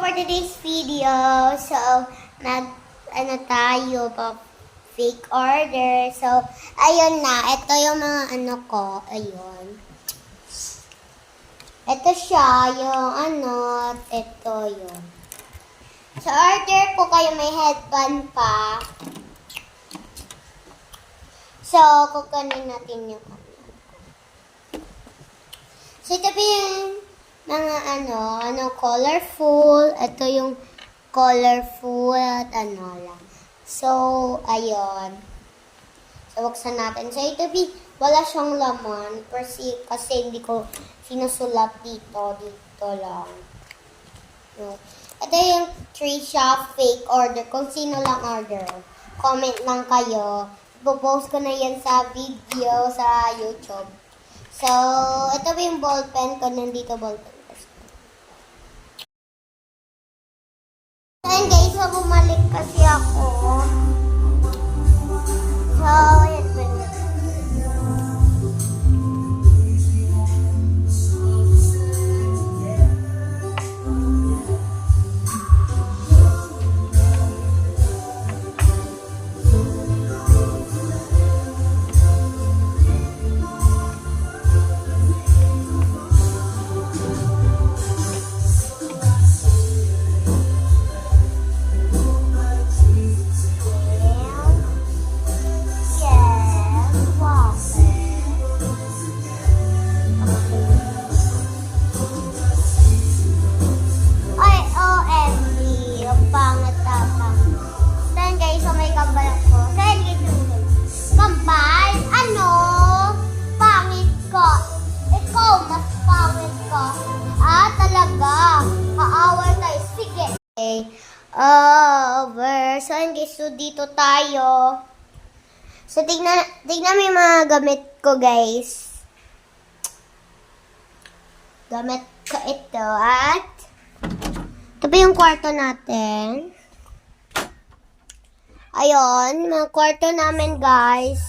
for today's video. So, tayo pa fake order. So, ayun na. Ito yung mga ko. Ayun. Ito siya, yung ito yun. So, order po kayo, may headband pa. So, kukunin natin yung So, ito po yung mga colorful. Ito yung colorful at lang. So, ayun. So, buksan natin. So, ito po, wala siyang laman. Kasi hindi ko sinusulat dito. Dito lang. So, ito yung Trisha fake order. Kung sino lang order, comment lang kayo. Ipopost ko na yan sa video sa YouTube. So, ito ba yung ballpen ko? Nandito ballpen. So, yun guys, so bumalik kasi ako. So, yan po. Over. So, guys, so dito tayo. So, tignan mo yung mga gamit ko, guys. Gamit ko ito. At, ito pa yung kwarto natin. Ayun, mga kwarto namin, guys.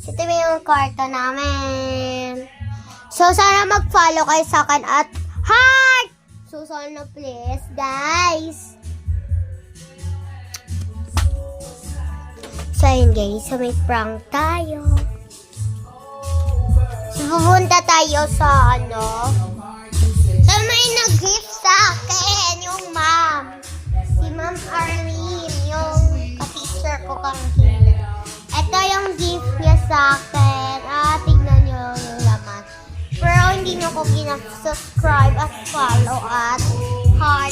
So, ito pa yung kwarto namin. So, sana mag-follow kayo sa akin at heart! So, sana please, guys. So, yun guys. So, may prank tayo. So, pupunta tayo sa So, may nag-gift sa akin. Yung ma'am. Si Ma'am Arlene. Yung ka-teacher ko kanina. Ito yung gift niya sa akin. Tignan nyo yung laman. Pero hindi nyo ko gina-subscribe at follow at heart.